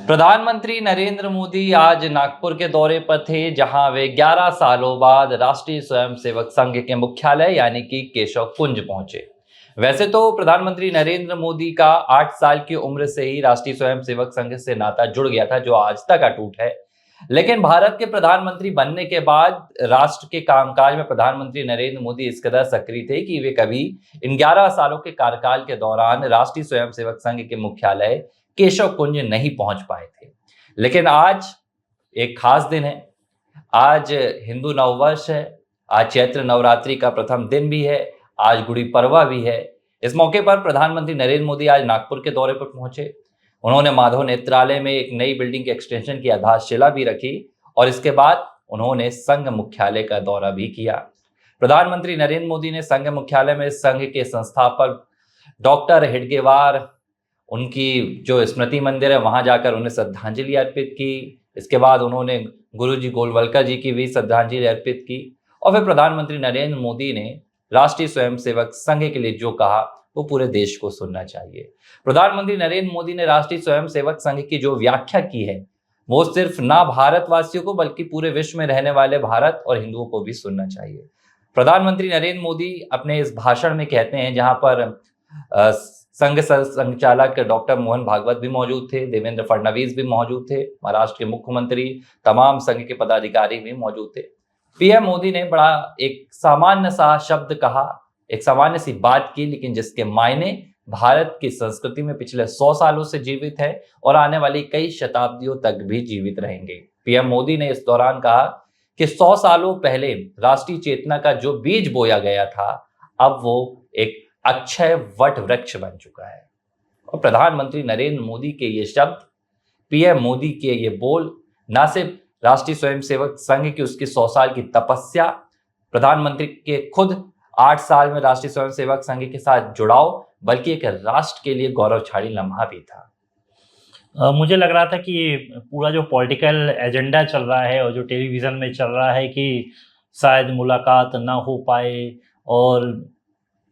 प्रधानमंत्री नरेंद्र मोदी आज नागपुर के दौरे पर थे, जहां वे 11 सालों बाद राष्ट्रीय स्वयंसेवक संघ के मुख्यालय यानी कि केशव कुंज पहुंचे। वैसे तो प्रधानमंत्री नरेंद्र मोदी का 8 साल की उम्र से ही राष्ट्रीय स्वयंसेवक संघ से नाता जुड़ गया था, जो आज तक अटूट है। लेकिन भारत के प्रधानमंत्री बनने के बाद राष्ट्र के कामकाज में प्रधानमंत्री नरेंद्र मोदी इस कदर सक्रिय थे कि वे कभी इन 11 सालों के कार्यकाल के दौरान राष्ट्रीय स्वयंसेवक संघ के मुख्यालय केशव कुंज नहीं पहुंच पाए थे। लेकिन आज एक खास दिन है। आज हिंदू नववर्ष है। आज चैत्र नवरात्रि का प्रथम दिन भी है। आज गुड़ी पड़वा भी है। इस मौके पर प्रधानमंत्री नरेंद्र मोदी आज नागपुर के दौरे पर पहुंचे। उन्होंने माधव नेत्रालय में एक नई बिल्डिंग के एक्सटेंशन की आधारशिला भी रखी और इसके बाद उन्होंने संघ मुख्यालय का दौरा भी किया। प्रधानमंत्री नरेंद्र मोदी ने संघ मुख्यालय में संघ के संस्थापक डॉक्टर हेडगेवार उनकी जो स्मृति मंदिर है वहां जाकर उन्हें श्रद्धांजलि अर्पित की। इसके बाद उन्होंने गुरुजी गोलवलकर जी की भी श्रद्धांजलि अर्पित की और फिर प्रधानमंत्री नरेंद्र मोदी ने राष्ट्रीय स्वयंसेवक संघ के लिए जो कहा वो पूरे देश को सुनना चाहिए। प्रधानमंत्री नरेंद्र मोदी ने राष्ट्रीय स्वयंसेवक संघ की जो व्याख्या की है वो सिर्फ ना भारतवासियों को बल्कि पूरे विश्व में रहने वाले भारत और हिंदुओं को भी सुनना चाहिए। प्रधानमंत्री नरेंद्र मोदी अपने इस भाषण में कहते हैं, जहां पर संघ संचालक डॉक्टर मोहन भागवत भी मौजूद थे, देवेंद्र फडणवीस भी मौजूद थे, महाराष्ट्र के मुख्यमंत्री, तमाम संघ के पदाधिकारी भी मौजूद थे। पीएम मोदी ने बड़ा एक सामान्य सा शब्द कहा, एक सामान्य सी बात की, लेकिन जिसके मायने भारत की संस्कृति में पिछले 100 सालों से जीवित है और आने वाली कई शताब्दियों तक भी जीवित रहेंगे। पीएम मोदी ने इस दौरान कहा कि 100 सालों पहले राष्ट्रीय चेतना का जो बीज बोया गया था, अब वो एक अक्षय वट वृक्ष बन चुका है। और प्रधानमंत्री नरेंद्र मोदी के ये शब्द, पीएम मोदी के ये बोल ना सिर्फ राष्ट्रीय स्वयंसेवक संघ की उसकी 100 साल की तपस्या, प्रधानमंत्री के खुद 8 साल में राष्ट्रीय स्वयंसेवक संघ के साथ जुड़ाव, बल्कि एक राष्ट्र के लिए गौरवशाली लम्हा भी था। मुझे लग रहा था कि ये पूरा जो पॉलिटिकल एजेंडा चल रहा है और जो टेलीविज़न में चल रहा है कि शायद मुलाकात ना हो पाए और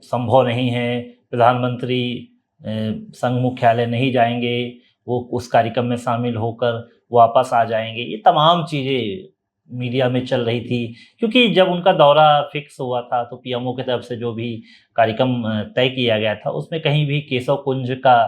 संभव नहीं है, प्रधानमंत्री संघ मुख्यालय नहीं जाएंगे, वो उस कार्यक्रम में शामिल होकर वापस आ जाएंगे, ये तमाम चीज़ें मीडिया में चल रही थी। क्योंकि जब उनका दौरा फिक्स हुआ था तो पीएमओ की तरफ से जो भी कार्यक्रम तय किया गया था उसमें कहीं भी केशव कुंज का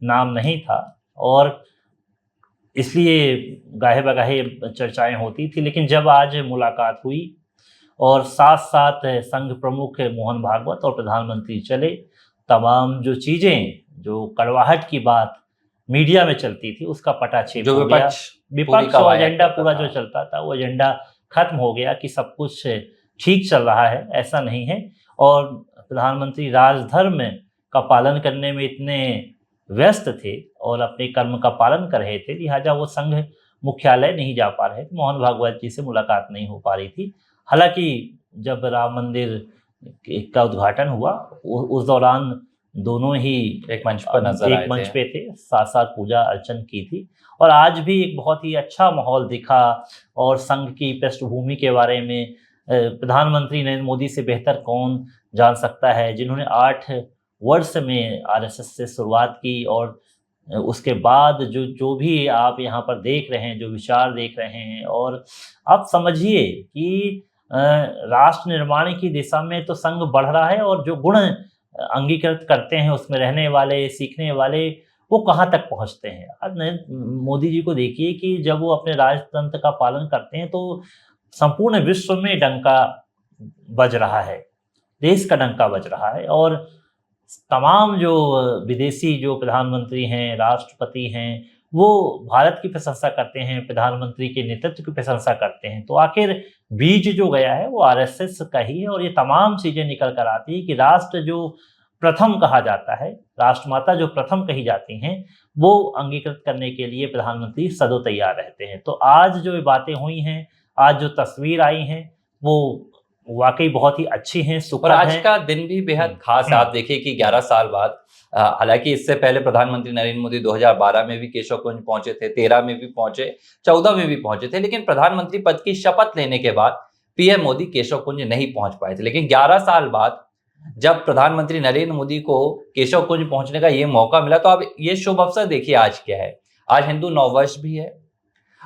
नाम नहीं था और इसलिए गाहे बगाहे चर्चाएं होती थी। लेकिन जब आज मुलाकात हुई और साथ साथ संघ प्रमुख मोहन भागवत और प्रधानमंत्री चले, तमाम जो चीज़ें, जो कड़वाहट की बात मीडिया में चलती थी उसका पटाक्षेप हो गया। विपक्ष का एजेंडा पूरा जो चलता था वो एजेंडा खत्म हो गया कि सब कुछ ठीक चल रहा है, ऐसा नहीं है। और प्रधानमंत्री राजधर्म का पालन करने में इतने व्यस्त थे और अपने कर्म का पालन कर रहे थे, लिहाजा वो संघ मुख्यालय नहीं जा पा रहे थे, मोहन भागवत जी से मुलाकात नहीं हो पा रही थी। हालांकि जब राम मंदिर का उद्घाटन हुआ उस दौरान दोनों ही एक मंच पे थे, साथ साथ पूजा अर्चन की थी और आज भी एक बहुत ही अच्छा माहौल दिखा। और संघ की पृष्ठभूमि के बारे में प्रधानमंत्री नरेंद्र मोदी से बेहतर कौन जान सकता है, जिन्होंने 8 वर्ष में आरएसएस से शुरुआत की और उसके बाद जो भी आप यहाँ पर देख रहे हैं, जो विचार देख रहे हैं, और आप समझिए कि राष्ट्र निर्माण की दिशा में तो संघ बढ़ रहा है और जो गुण अंगीकृत करते हैं उसमें रहने वाले, सीखने वाले, वो कहाँ तक पहुँचते हैं। आज मोदी जी को देखिए कि जब वो अपने राजतंत्र का पालन करते हैं तो संपूर्ण विश्व में डंका बज रहा है, देश का डंका बज रहा है। और तमाम जो विदेशी जो प्रधानमंत्री हैं, राष्ट्रपति हैं, वो भारत की प्रशंसा करते हैं, प्रधानमंत्री के नेतृत्व की प्रशंसा करते हैं। तो आखिर बीज जो गया है वो आरएसएस का ही है और ये तमाम चीज़ें निकल कर आती है कि राष्ट्र जो प्रथम कहा जाता है, राष्ट्रमाता जो प्रथम कही जाती हैं, वो अंगीकृत करने के लिए प्रधानमंत्री सदैव तैयार रहते हैं। तो आज जो बातें हुई हैं, आज जो तस्वीर आई हैं, वो वाकई बहुत ही अच्छी हैं, सुखद हैं। आज का दिन भी बेहद खास है। आप देखिए कि 11 साल बाद, हालांकि इससे पहले प्रधानमंत्री नरेंद्र मोदी 2012 में भी केशव कुंज पहुंचे थे, 13 में भी पहुंचे, 14 में भी पहुंचे थे, लेकिन प्रधानमंत्री पद की शपथ लेने के बाद पीएम मोदी केशव कुंज नहीं पहुंच पाए थे। लेकिन 11 साल बाद जब प्रधानमंत्री नरेंद्र मोदी को केशव कुंज पहुंचने का ये मौका मिला, तो अब ये शुभ अवसर देखिए आज क्या है। आज हिंदू नववर्ष भी है,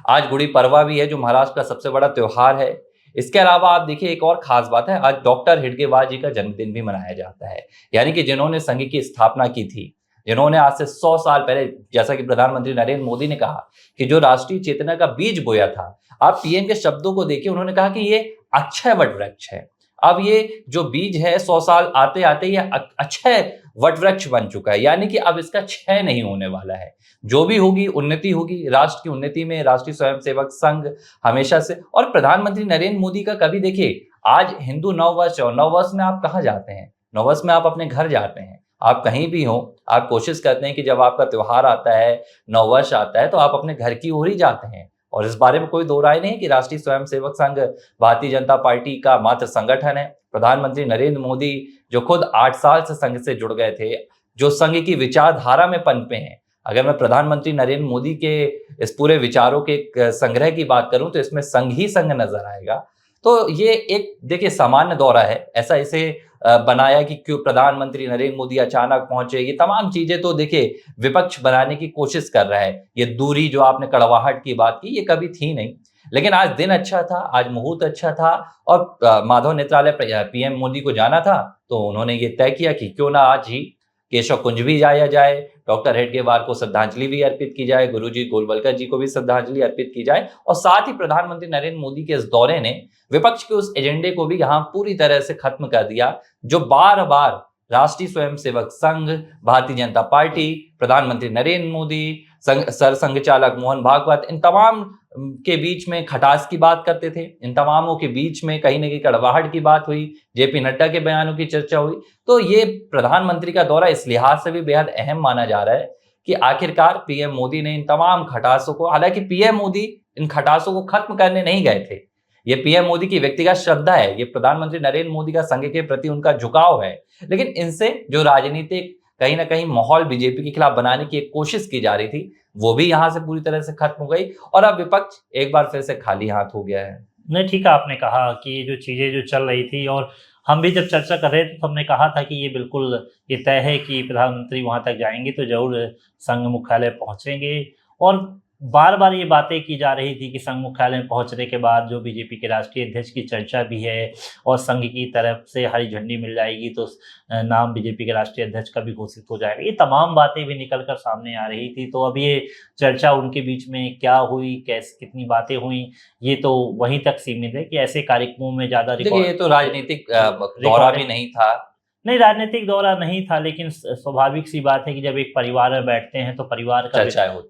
आज गुड़ी पड़वा भी है जो महाराष्ट्र का सबसे बड़ा त्योहार है। इसके अलावा आप देखिए एक और खास बात है, आज डॉक्टर हेडगेवार जी का जन्मदिन भी मनाया जाता है। यानी कि जिन्होंने संघ की स्थापना की थी, जिन्होंने आज से 100 साल पहले, जैसा कि प्रधानमंत्री नरेंद्र मोदी ने कहा कि जो राष्ट्रीय चेतना का बीज बोया था, आप पीएम के शब्दों को देखिए, उन्होंने कहा कि ये अक्षय वट वृक्ष है। अब ये जो बीज है 100 साल आते आते ये अक्षय वट वृक्ष बन चुका है, यानी कि अब इसका क्षय नहीं होने वाला है। जो भी होगी उन्नति होगी, राष्ट्र की उन्नति में राष्ट्रीय स्वयंसेवक संघ हमेशा से, और प्रधानमंत्री नरेंद्र मोदी का कभी देखिए, आज हिंदू नववर्ष, और नववर्ष में आप कहाँ जाते हैं? नववर्ष में आप अपने घर जाते हैं। आप कहीं भी हो, आप कोशिश करते हैं कि जब आपका त्योहार आता है, नववर्ष आता है, तो आप अपने घर की ओर ही जाते हैं। और इस बारे में कोई दो राय नहीं है कि राष्ट्रीय स्वयंसेवक संघ भारतीय जनता पार्टी का मात्र संगठन है। प्रधानमंत्री नरेंद्र मोदी जो खुद 8 साल से संघ से जुड़ गए थे, जो संघ की विचारधारा में पनपे हैं। अगर मैं प्रधानमंत्री नरेंद्र मोदी के इस पूरे विचारों के एक संग्रह की बात करूं तो इसमें संघ ही संघ नजर आएगा। तो ये एक देखिए सामान्य दौरा है, ऐसा इसे बनाया कि क्यों प्रधानमंत्री नरेंद्र मोदी अचानक पहुंचे, ये तमाम चीजें तो देखिए विपक्ष बनाने की कोशिश कर रहा है। ये दूरी जो आपने कड़वाहट की बात की, ये कभी थी नहीं। लेकिन आज दिन अच्छा था, आज मुहूर्त अच्छा था, और माधव नेत्रालय पीएम मोदी को जाना था, तो उन्होंने ये तय किया कि क्यों ना आज ही केशव कुंज भी जाया जाए, डॉक्टर हेडगेवार को श्रद्धांजलि भी अर्पित की जाए, गुरुजी गोलवलकर जी को भी श्रद्धांजलि अर्पित की जाए, और साथ ही प्रधानमंत्री नरेंद्र मोदी के इस दौरे ने विपक्ष के उस एजेंडे को भी यहाँ पूरी तरह से खत्म कर दिया, जो बार बार राष्ट्रीय स्वयंसेवक संघ, भारतीय जनता पार्टी, प्रधानमंत्री नरेंद्र मोदी, सर संघ चालक मोहन भागवत, इन तमाम के बीच में खटास की बात करते थे। इन तमामों के बीच में कहीं ना कहीं कड़वाहट की बात हुई, जेपी नड्डा के बयानों की चर्चा हुई। तो ये प्रधानमंत्री का दौरा इस लिहाज से भी बेहद अहम माना जा रहा है कि आखिरकार पीएम मोदी ने इन तमाम खटासों को, हालांकि पीएम मोदी इन खटासों को खत्म करने नहीं गए थे, ये पीएम मोदी की व्यक्तिगत श्रद्धा है, ये प्रधानमंत्री नरेंद्र मोदी का संघ के प्रति उनका झुकाव है। लेकिन इनसे जो राजनीतिक कहीं ना कहीं माहौल बीजेपी के खिलाफ बनाने की एक कोशिश की जा रही थी, वो भी यहां से पूरी तरह से खत्म हो गई, और अब विपक्ष एक बार फिर से खाली हाथ हो गया है। नहीं, ठीक है, आपने कहा कि जो चीज़ें जो चल रही थी, और हम भी जब चर्चा कर रहे थे तो हमने कहा था कि ये बिल्कुल ये तय है कि प्रधानमंत्री वहाँ तक जाएंगे तो जरूर संघ मुख्यालय पहुँचेंगे। और बार बार ये बातें की जा रही थी कि संघ मुख्यालय में पहुँचने के बाद जो बीजेपी के राष्ट्रीय अध्यक्ष की चर्चा भी है, और संघ की तरफ से हरी झंडी मिल जाएगी तो नाम बीजेपी के राष्ट्रीय अध्यक्ष का भी घोषित हो जाएगा। ये तमाम बातें भी निकल कर सामने आ रही थी। तो अब ये चर्चा उनके बीच में क्या हुई, कैसे कितनी बातें हुई, ये तो वहीं तक सीमित है कि ऐसे कार्यक्रमों में ज़्यादा देखिए ये तो राजनीतिक दौरा भी नहीं था। नहीं, राजनीतिक दौरा नहीं था, लेकिन स्वाभाविक सी बात है कि जब एक परिवार में बैठते हैं तो परिवार का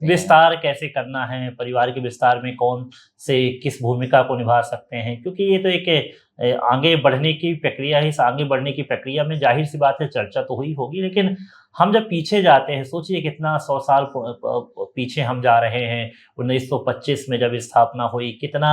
विस्तार कैसे करना है, परिवार के विस्तार में कौन से किस भूमिका को निभा सकते हैं, क्योंकि ये तो एक आगे बढ़ने की प्रक्रिया है। इस आगे बढ़ने की प्रक्रिया में जाहिर सी बात है चर्चा तो हुई होगी, लेकिन हम जब पीछे जाते हैं, सोचिए कितना 100 साल पीछे हम जा रहे हैं। 1925 में जब स्थापना हुई, कितना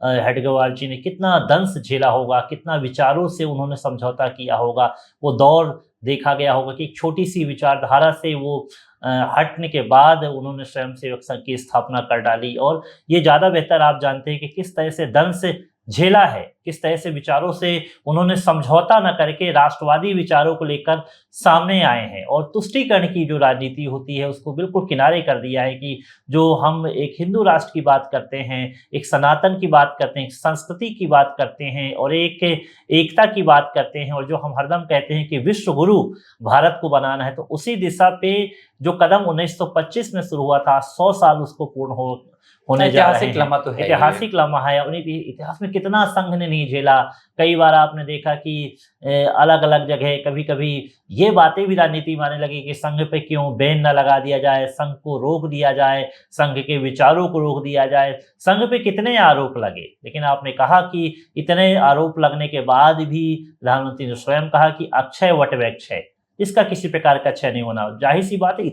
हेडगेवार जी ने कितना दंश झेला होगा, कितना विचारों से उन्होंने समझौता किया होगा। वो दौर देखा गया होगा कि एक छोटी सी विचारधारा से वो हटने के बाद उन्होंने स्वयंसेवक संघ की स्थापना कर डाली। और ये ज़्यादा बेहतर आप जानते हैं कि किस तरह से दंश झेला है, किस तरह से विचारों से उन्होंने समझौता न करके राष्ट्रवादी विचारों को लेकर सामने आए हैं, और तुष्टीकरण की जो राजनीति होती है उसको बिल्कुल किनारे कर दिया है कि जो हम एक हिंदू राष्ट्र की बात करते हैं, एक सनातन की बात करते हैं, एक संस्कृति की बात करते हैं, और एक एकता की बात करते हैं, और जो हम हरदम कहते हैं कि विश्व गुरु भारत को बनाना है, तो उसी दिशा पे जो कदम 1925 में शुरू हुआ था, 100 साल उसको पूर्ण होने जा रहे हैं। लम्हा तो है, ऐतिहासिक लम्हा है। और इतिहास में कितना संघ ने नहीं झेला। कई बार आपने देखा कि अलग अलग जगह कभी कभी ये बातें भी राजनीति में आने लगी कि संघ पे क्यों बैन न लगा दिया जाए, संघ को रोक दिया जाए, संघ के विचारों को रोक दिया जाए। संघ पे कितने आरोप लगे, लेकिन आपने कहा कि इतने आरोप लगने के बाद भी प्रधानमंत्री ने स्वयं कहा कि अक्षय वट वृक्ष है, इसका किसी प्रकार का क्षय नहीं होना। जाहिर सी बात है,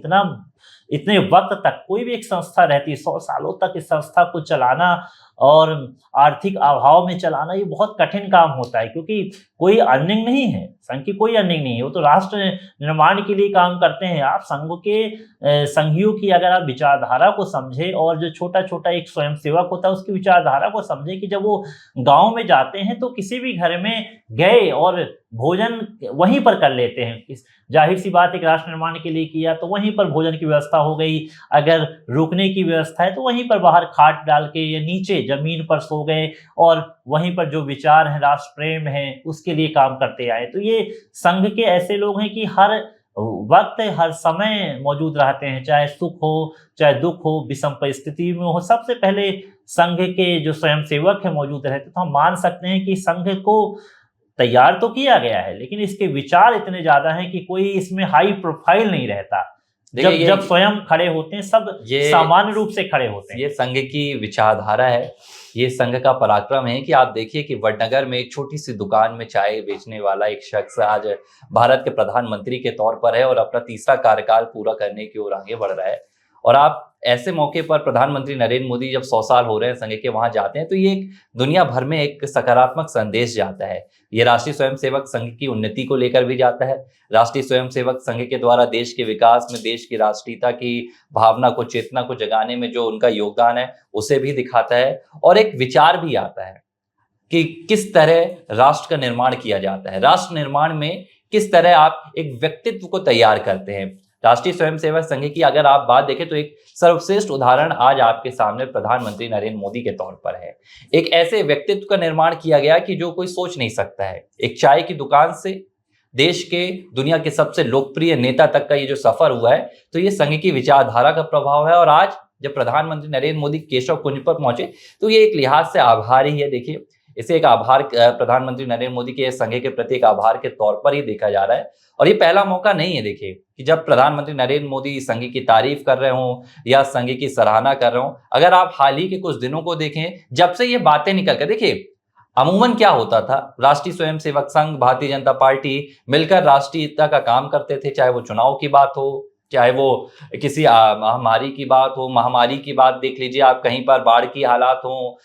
इतने वक्त तक कोई भी एक संस्था रहती है, 100 सालों तक इस संस्था को चलाना और आर्थिक अभाव में चलाना, ये बहुत कठिन काम होता है, क्योंकि कोई अर्निंग नहीं है, संघ की कोई अर्निंग नहीं है, वो तो राष्ट्र निर्माण के लिए काम करते हैं। आप संघ के संघियों की अगर आप विचारधारा को समझे, और जो छोटा छोटा एक स्वयंसेवक होता है उसकी विचारधारा को समझे कि जब वो गाँव में जाते हैं तो किसी भी घर में गए और भोजन वहीं पर कर लेते हैं। जाहिर सी बात एक राष्ट्र निर्माण के लिए किया तो वहीं पर भोजन की व्यवस्था हो गई, अगर रुकने की व्यवस्था है तो वहीं पर बाहर खाट डाल के या नीचे ज़मीन पर सो गए और वहीं पर जो विचार हैं, राष्ट्र प्रेम है, उसके लिए काम करते आए। तो ये संघ के ऐसे लोग हैं कि हर वक्त, हर समय मौजूद रहते हैं, चाहे सुख हो, चाहे दुख हो, विषम परिस्थिति में हो, सबसे पहले संघ के जो स्वयंसेवक हैं मौजूद रहते। तो हम मान सकते हैं कि संघ को तैयार तो किया गया है, लेकिन इसके विचार इतने ज़्यादा हैं कि कोई इसमें हाई प्रोफाइल नहीं रहता। देखिए जब जब स्वयं खड़े होते हैं, सब ये सामान्य रूप से खड़े होते हैं। ये संघ की विचारधारा है, ये संघ का पराक्रम है कि आप देखिए कि वडनगर में एक छोटी सी दुकान में चाय बेचने वाला एक शख्स आज भारत के प्रधानमंत्री के तौर पर है और अपना तीसरा कार्यकाल पूरा करने की ओर आगे बढ़ रहा है। और आप ऐसे मौके पर प्रधानमंत्री नरेंद्र मोदी जब 100 साल हो रहे हैं संघ के, वहां जाते हैं तो ये एक दुनिया भर में एक सकारात्मक संदेश जाता है। ये राष्ट्रीय स्वयंसेवक संघ की उन्नति को लेकर भी जाता है। राष्ट्रीय स्वयंसेवक संघ के द्वारा देश के विकास में, देश की राष्ट्रीयता की भावना को, चेतना को जगाने में जो उनका योगदान है उसे भी दिखाता है। और एक विचार भी आता है कि किस तरह राष्ट्र का निर्माण किया जाता है। राष्ट्र निर्माण में किस तरह आप एक व्यक्तित्व को तैयार करते हैं। राष्ट्रीय स्वयंसेवक संघ की अगर आप बात देखें तो एक सर्वश्रेष्ठ उदाहरण आज आपके सामने प्रधानमंत्री नरेंद्र मोदी के तौर पर है। एक ऐसे व्यक्तित्व का निर्माण किया गया कि जो कोई सोच नहीं सकता है। एक चाय की दुकान से देश के, दुनिया के सबसे लोकप्रिय नेता तक का ये जो सफर हुआ है, तो ये संघ की विचारधारा का प्रभाव है। और आज जब प्रधानमंत्री नरेंद्र मोदी केशव कुंज पर पहुंचे तो ये एक लिहाज से आभार ही है। देखिए, इसे एक आभार, प्रधानमंत्री नरेंद्र मोदी के संघ के प्रति एक आभार के तौर पर ही देखा जा रहा है। और ये पहला मौका नहीं है, देखिए, कि जब प्रधानमंत्री नरेंद्र मोदी संघ की तारीफ कर रहे हों या संघ की सराहना कर रहे हों। अगर आप हाल ही के कुछ दिनों को देखें, जब से ये बातें निकल कर, देखिए अमूमन क्या होता था, राष्ट्रीय स्वयंसेवक संघ, भारतीय जनता पार्टी मिलकर राष्ट्रीयता का काम करते थे, चाहे वो चुनाव की बात हो, चाहे वो किसी महामारी की बात हो। महामारी की बात देख लीजिए आप, कहीं पर बाढ़ की हालात हो,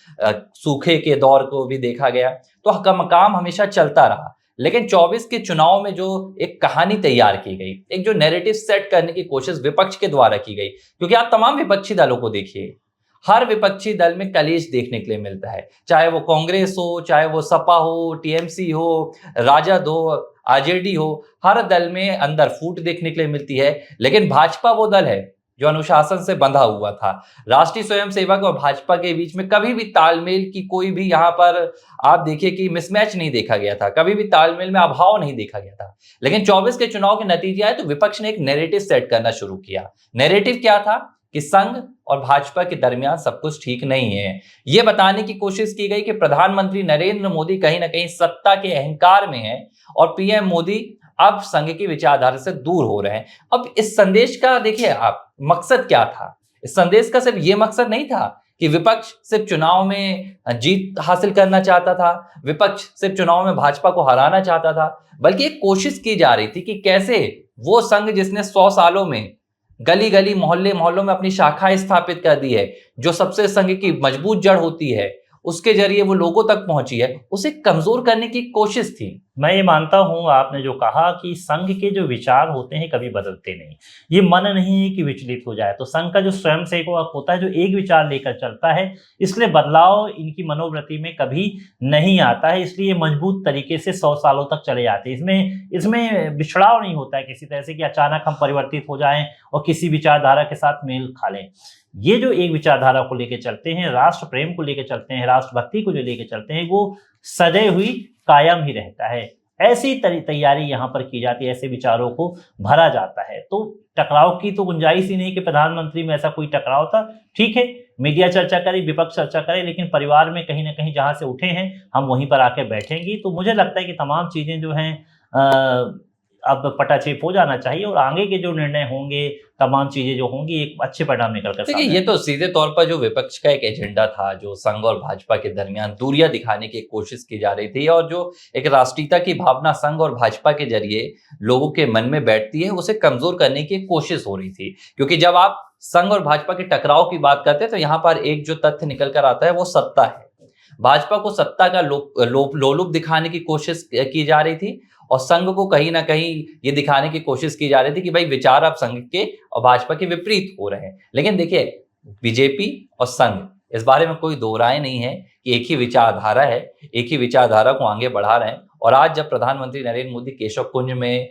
सूखे के दौर को भी देखा गया, तो काम हमेशा चलता रहा। लेकिन 24 के चुनाव में जो एक कहानी तैयार की गई, एक जो नैरेटिव सेट करने की कोशिश विपक्ष के द्वारा की गई, क्योंकि आप तमाम विपक्षी दलों को देखिए, हर विपक्षी दल में कलेश देखने के लिए मिलता है, चाहे वो कांग्रेस हो, चाहे वो सपा हो, टीएमसी हो, राजद हो, आरजेडी हो, हर दल में अंदर फूट देखने के लिए मिलती है। लेकिन भाजपा वो दल है जो अनुशासन से बंधा हुआ था। राष्ट्रीय स्वयंसेवक और भाजपा के बीच में कभी भी तालमेल की कोई भी यहाँ पर आप देखिए कि मिसमैच नहीं देखा गया था, कभी भी तालमेल में अभाव नहीं देखा गया था। लेकिन 24 के चुनाव के नतीजे आए तो विपक्ष ने एक नैरेटिव सेट करना शुरू किया। नैरेटिव क्या था कि संघ और भाजपा के दरमियान सब कुछ ठीक नहीं है। यह बताने की कोशिश की गई कि प्रधानमंत्री नरेंद्र मोदी कहीं ना कहीं सत्ता के अहंकार में है और पीएम मोदी अब संघ की विचारधारा से दूर हो रहे हैं। अब इस संदेश का देखिए आप मकसद क्या था। इस संदेश का सिर्फ ये मकसद नहीं था कि विपक्ष सिर्फ चुनाव में जीत हासिल करना चाहता था, विपक्ष सिर्फ चुनाव में भाजपा को हराना चाहता था, बल्कि एक कोशिश की जा रही थी कि कैसे वो संघ जिसने 100 सालों में गली गली, मोहल्ले मोहल्लों में अपनी शाखाएं स्थापित कर दी है, जो सबसे संघ की मजबूत जड़ होती है, उसके जरिए वो लोगों तक पहुंची है, उसे कमजोर करने की कोशिश थी। मैं ये मानता हूँ, आपने जो कहा कि संघ के जो विचार होते हैं कभी बदलते नहीं, ये मन नहीं है कि विचलित हो जाए। तो संघ का जो स्वयंसेवक होता है, जो एक विचार लेकर चलता है, इसलिए बदलाव इनकी मनोवृत्ति में कभी नहीं आता है, इसलिए मजबूत तरीके से 100 सालों तक चले जाते हैं। इसमें बिछड़ाव नहीं होता है किसी तरह से कि अचानक हम परिवर्तित हो जाएं और किसी विचारधारा के साथ मेल खा लें। ये जो एक विचारधारा को लेकर चलते हैं, राष्ट्र प्रेम को लेकर चलते हैं, राष्ट्रभक्ति को जो लेकर चलते हैं, वो सदैव हुई कायम ही रहता है। ऐसी तैयारी यहाँ पर की जाती है, ऐसे विचारों को भरा जाता है। तो टकराव की तो गुंजाइश ही नहीं कि प्रधानमंत्री में ऐसा कोई टकराव था। ठीक है, मीडिया चर्चा करे, विपक्ष चर्चा करे, लेकिन परिवार में कहीं ना कहीं जहाँ से उठे हैं हम वहीं पर आके बैठेंगी। तो मुझे लगता है कि तमाम चीज़ें जो हैं अब पटाक्षेप हो जाना चाहिए और आगे के जो निर्णय होंगे, तमाम चीजें जो होंगी, एक अच्छे परिणाम निकल कर देखिए, ये तो सीधे तौर पर जो विपक्ष का एक एजेंडा था, जो संघ और भाजपा के दरमियान दूरियां दिखाने की कोशिश की जा रही थी और जो एक राष्ट्रीयता की भावना संघ और भाजपा के जरिए लोगों के मन में बैठती है, उसे कमजोर करने की कोशिश हो रही थी। क्योंकि जब आप संघ और भाजपा के टकराव की बात करते हैं तो यहाँ पर एक जो तथ्य निकल कर आता है वो सत्ता है। भाजपा को सत्ता का लोलुप दिखाने की कोशिश की जा रही थी और संघ को कहीं ना कहीं ये दिखाने की कोशिश की जा रही थी कि भाई विचार अब संघ के और भाजपा के विपरीत हो रहे हैं। लेकिन देखिए, बीजेपी और संघ, इस बारे में कोई दो राय नहीं है कि एक ही विचारधारा है, एक ही विचारधारा को आगे बढ़ा रहे हैं। और आज जब प्रधानमंत्री नरेंद्र मोदी केशव कुंज में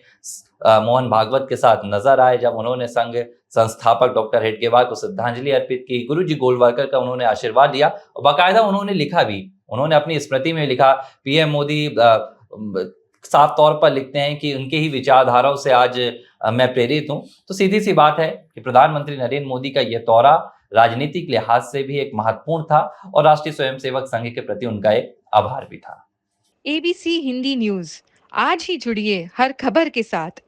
मोहन भागवत के साथ नजर आए, जब उन्होंने संघ संस्थापक डॉक्टर हेडगेवार को श्रद्धांजलि अर्पित की, गुरुजी गोलवलकर का उन्होंने आशीर्वाद लिया और बाकायदा उन्होंने लिखा भी, उन्होंने अपनी स्मृति में लिखा, पीएम मोदी साफ तौर पर लिखते हैं कि उनके ही विचारधाराओं से आज मैं प्रेरित हूं। तो सीधी सी बात है कि प्रधानमंत्री नरेंद्र मोदी का यह दौरा राजनीतिक लिहाज से भी एक महत्वपूर्ण था और राष्ट्रीय स्वयंसेवक संघ के प्रति उनका एक आभार भी था। एबीसी हिंदी न्यूज, आज ही जुड़िए हर खबर के साथ